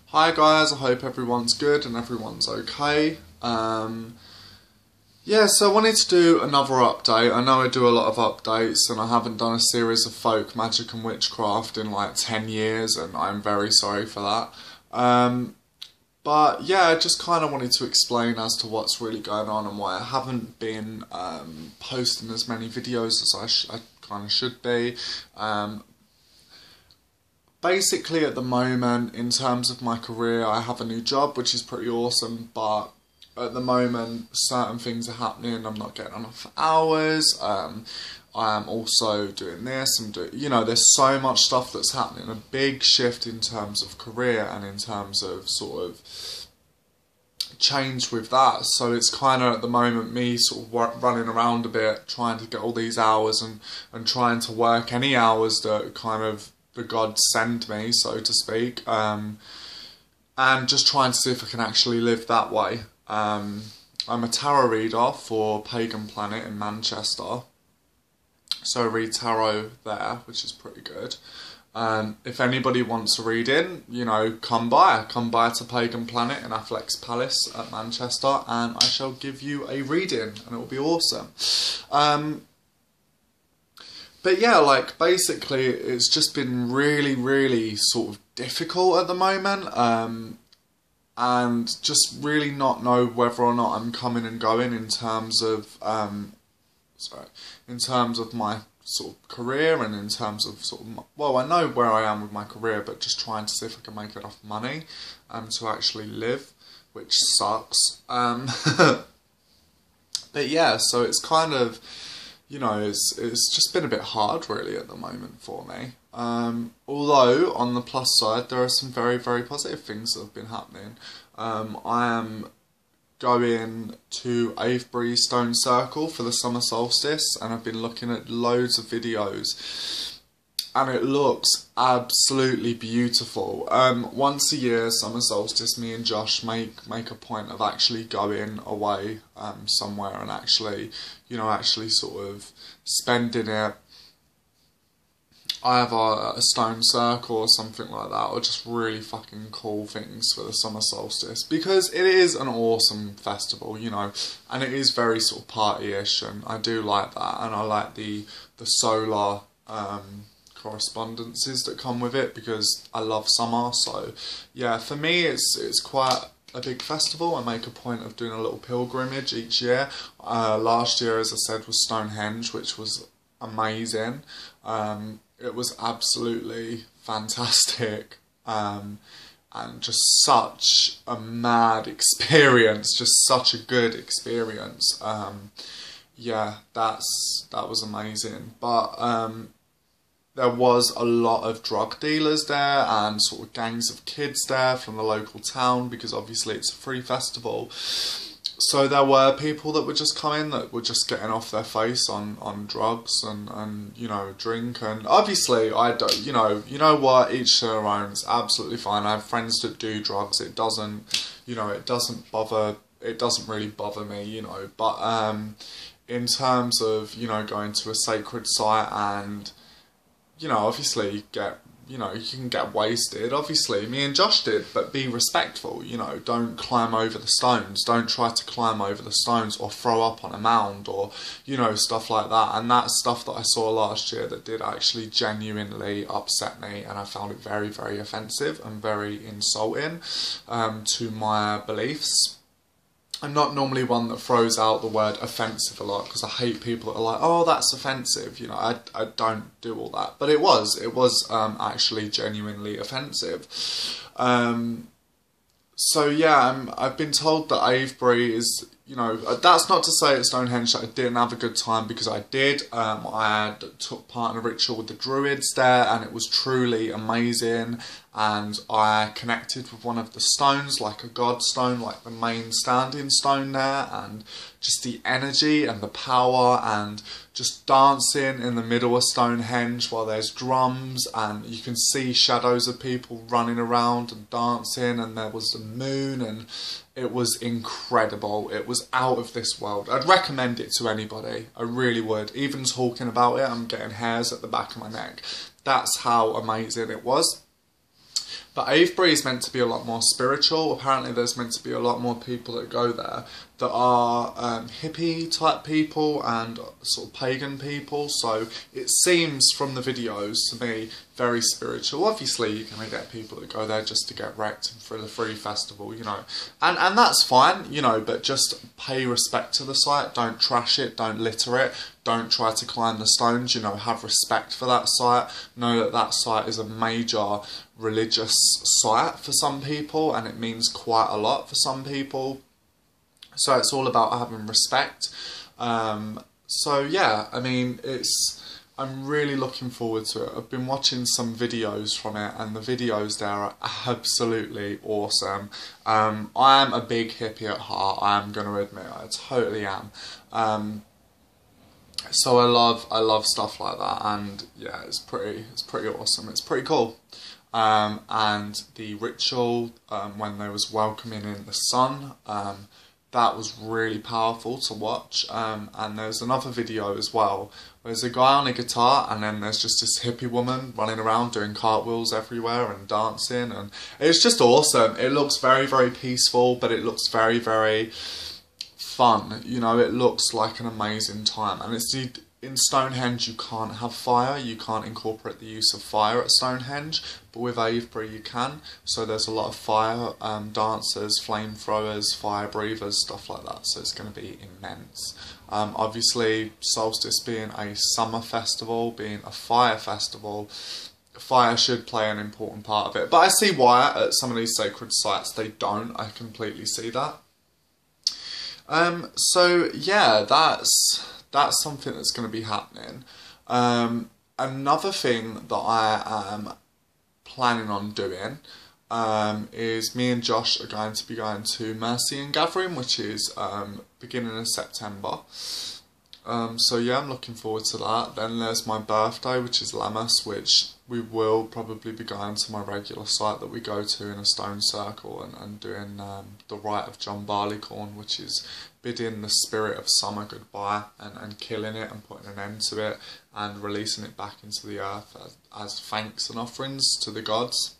Hi guys, I hope everyone's good and everyone's okay. Yeah, so I wanted to do another update. I know I do a lot of updates and I haven't done a series of folk, magic and witchcraft in like 10 years and I'm very sorry for that. But yeah, I just kind of wanted to explain as to what's really going on and why I haven't been posting as many videos as I kind of should be. Basically at the moment, in terms of my career, I have a new job, which is pretty awesome, but at the moment, certain things are happening. I'm not getting enough hours. I am also doing this. There's so much stuff that's happening. A big shift in terms of career and in terms of sort of change with that. So it's kind of at the moment me sort of running around a bit, trying to get all these hours and trying to work any hours that kind of the gods send me, so to speak, and just trying to see if I can actually live that way. I'm a tarot reader for Pagan Planet in Manchester, so I read tarot there, which is pretty good. If anybody wants a reading, come by to Pagan Planet in Affleck's Palace at Manchester, and I shall give you a reading, and it will be awesome. But yeah, basically it's just been really, really sort of difficult at the moment, and just really not know whether or not I'm coming and going in terms of, in terms of my sort of career and in terms of well, I know where I am with my career, but just trying to see if I can make enough money, to actually live, which sucks. But yeah, so it's kind of, it's just been a bit hard really at the moment for me. Although, on the plus side, there are some very, very positive things that have been happening. I am going to Avebury Stone Circle for the summer solstice, and I've been looking at loads of videos, and it looks absolutely beautiful. Once a year, summer solstice, me and Josh make a point of actually going away somewhere and actually sort of spending it either a stone circle or something like that, or just really fucking cool things for the summer solstice, because it is an awesome festival, and it is very sort of party-ish, and I do like that, and I like the solar correspondences that come with it, because I love summer. So yeah, for me it's quite a big festival. I make a point of doing a little pilgrimage each year. Last year, as I said, was Stonehenge, which was amazing. It was absolutely fantastic, and just such a mad experience, just such a good experience. Yeah, that was amazing. But there was a lot of drug dealers there and sort of gangs of kids there from the local town, because obviously it's a free festival. So there were people that would just come in that were just getting off their face on drugs and drink. And obviously I don't, you know what, each to their own. It's absolutely fine. I have friends that do drugs. It doesn't, it doesn't really bother me, But in terms of, going to a sacred site and, obviously you can get wasted. Obviously, me and Josh did, but be respectful, don't climb over the stones. Don't try to climb over the stones or throw up on a mound or, stuff like that. And that's stuff that I saw last year that did actually genuinely upset me, and I found it very, very offensive and very insulting to my beliefs. I'm not normally one that throws out the word offensive a lot, because I hate people that are like, oh, that's offensive. I don't do all that. But it was actually genuinely offensive. So yeah, I've been told that Avebury is, that's not to say at Stonehenge that I didn't have a good time, because I did. I took part in a ritual with the Druids there, and it was truly amazing. And I connected with one of the stones, like a god stone, like the main standing stone there, and just the energy and the power, and just dancing in the middle of Stonehenge while there's drums, and you can see shadows of people running around and dancing, and there was the moon, and it was incredible. It was out of this world. I'd recommend it to anybody. I really would. Even talking about it, I'm getting hairs at the back of my neck. That's how amazing it was. But Avebury is meant to be a lot more spiritual. Apparently there's meant to be a lot more people that go there that are hippie type people and sort of pagan people. So it seems from the videos to me very spiritual. Obviously you're going to get people that go there just to get wrecked for the free festival, you know. And that's fine, you know, but just pay respect to the site. Don't trash it, don't litter it. Don't try to climb the stones, you know, have respect for that site. Know that that site is a major religious site for some people and it means quite a lot for some people. So it's all about having respect. So yeah, I mean, I'm really looking forward to it. I've been watching some videos from it and the videos there are absolutely awesome. I am a big hippie at heart, I am going to admit, I totally am. So I love stuff like that, and yeah, it's pretty awesome. It's pretty cool. And the ritual when they was welcoming in the sun, that was really powerful to watch. And there's another video as well. There's a guy on a guitar, and then there's just this hippie woman running around doing cartwheels everywhere and dancing, and it's just awesome. It looks very, very peaceful, but it looks very, very fun, you know. It looks like an amazing time. And it's in Stonehenge you can't have fire, you can't incorporate the use of fire at Stonehenge, but with Avebury you can. So there's a lot of fire dancers, flamethrowers, fire breathers, stuff like that, so it's going to be immense. Obviously solstice being a summer festival, being a fire festival, fire should play an important part of it, but I see why at some of these sacred sites they don't. I completely see that. So yeah, that's something that's going to be happening. Another thing that I am planning on doing is me and Josh are going to be going to Mercy and Gathering, which is beginning of September. So yeah, I'm looking forward to that. Then there's my birthday, which is Lammas, which we will probably be going to my regular site that we go to in a stone circle and doing the rite of John Barleycorn, which is bidding the spirit of summer goodbye and killing it and putting an end to it and releasing it back into the earth as thanks and offerings to the gods.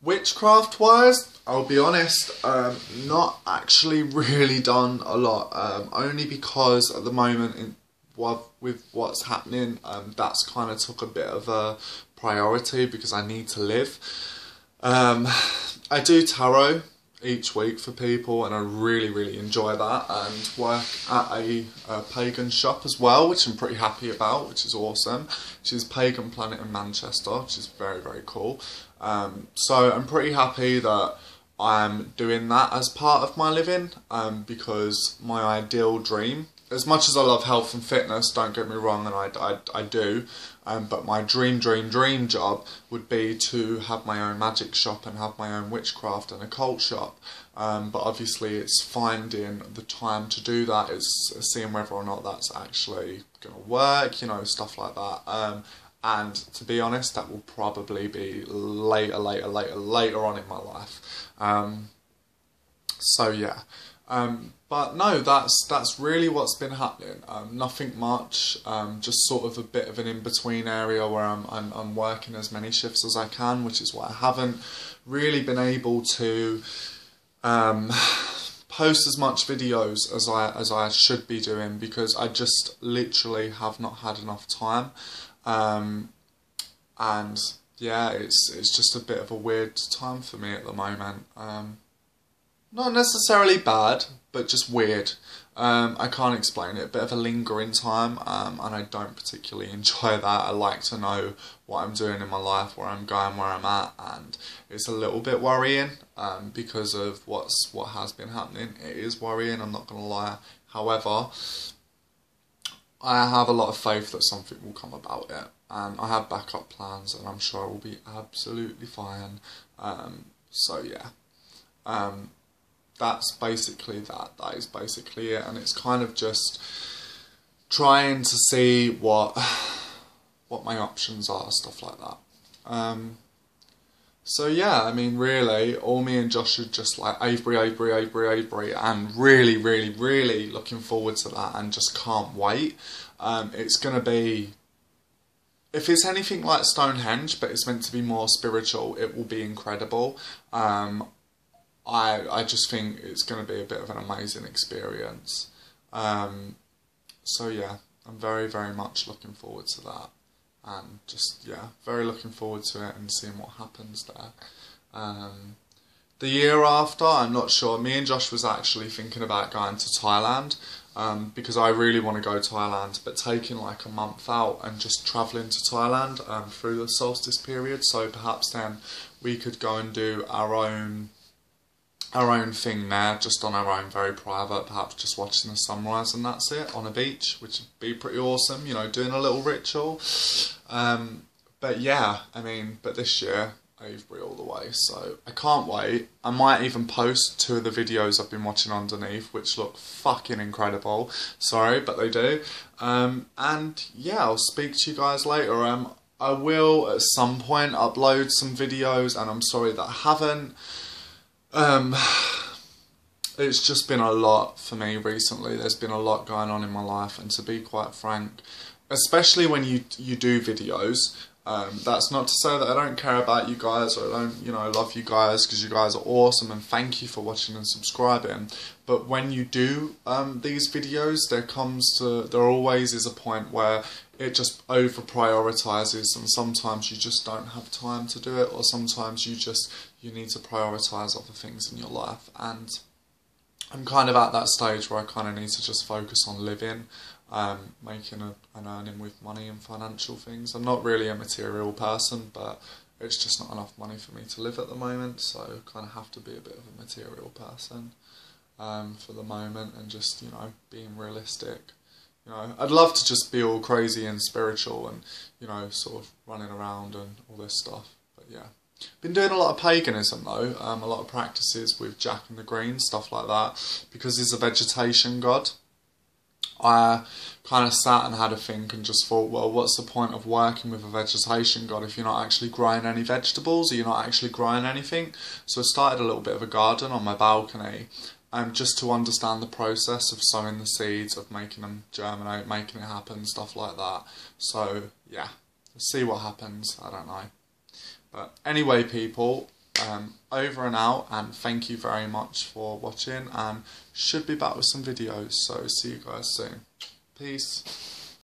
Witchcraft wise, I'll be honest, not actually really done a lot, only because at the moment with what's happening, that's kind of took a bit of a priority because I need to live. I do tarot each week for people and I really enjoy that, and work at a pagan shop as well, which I'm pretty happy about, which is awesome, which is Pagan Planet in Manchester, which is very cool. So I'm pretty happy that I'm doing that as part of my living, because my ideal dream, as much as I love health and fitness, don't get me wrong, and I do, but my dream job would be to have my own magic shop and have my own witchcraft and occult shop. But obviously it's finding the time to do that, it's seeing whether or not that's actually going to work, you know, stuff like that. And to be honest, that will probably be later on in my life. So yeah. But no, that's really what's been happening. Nothing much. Just sort of a bit of an in-between area where I'm working as many shifts as I can, which is why I haven't really been able to post as much videos as I should be doing, because I just literally have not had enough time. And yeah, it's just a bit of a weird time for me at the moment. Not necessarily bad, but just weird. I can't explain it. A bit of a lingering time, and I don't particularly enjoy that. I like to know what I'm doing in my life, where I'm going, where I'm at, and it's a little bit worrying because of what has been happening. It is worrying, I'm not going to lie. However, I have a lot of faith that something will come about it, and I have backup plans, and I'm sure it will be absolutely fine. So yeah. That's basically that. That is basically it, and it's kind of just trying to see what my options are, stuff like that. So yeah, I mean, really, all me and Josh are just like Avebury, and really looking forward to that, and just can't wait. It's gonna be if it's anything like Stonehenge, but it's meant to be more spiritual, it will be incredible. I just think it's going to be a bit of an amazing experience. So yeah, I'm very, very much looking forward to that. And just, yeah, very looking forward to it and seeing what happens there. The year after, I'm not sure. Me and Josh was actually thinking about going to Thailand, because I really want to go to Thailand, but taking like a month out and just travelling to Thailand through the solstice period. So perhaps then we could go and do our own thing there, just on our own, very private, perhaps just watching the sunrise and that's it, on a beach, which would be pretty awesome, you know, doing a little ritual. But yeah, I mean, but this year, Avebury all the way, so I can't wait. I might even post 2 of the videos I've been watching underneath, which look fucking incredible. Sorry, but they do. And yeah, I'll speak to you guys later. I will at some point upload some videos, and I'm sorry that I haven't. It's just been a lot for me recently. There's been a lot going on in my life, and to be quite frank, especially when you do videos, that's not to say that I don't care about you guys, or I don't, you know, love you guys, because you guys are awesome and thank you for watching and subscribing. But when you do these videos, there always is a point where it just over prioritizes, and sometimes you just don't have time to do it, or sometimes you need to prioritize other things in your life. And I'm kind of at that stage where I kind of need to just focus on living, making an earning with money and financial things. I'm not really a material person, but it's just not enough money for me to live at the moment, so I kind of have to be a bit of a material person for the moment, and just, you know, being realistic. You know, I'd love to just be all crazy and spiritual and, you know, sort of running around and all this stuff, but yeah. Been doing a lot of paganism though, a lot of practices with Jack and the Green, stuff like that, because he's a vegetation god. I kind of sat and had a think and just thought, well, what's the point of working with a vegetation god if you're not actually growing any vegetables, or you're not actually growing anything? So I started a little bit of a garden on my balcony, just to understand the process of sowing the seeds, of making them germinate, making it happen, stuff like that. So yeah, we'll see what happens, I don't know. But anyway, people, over and out, and thank you very much for watching, and should be back with some videos, so see you guys soon. Peace.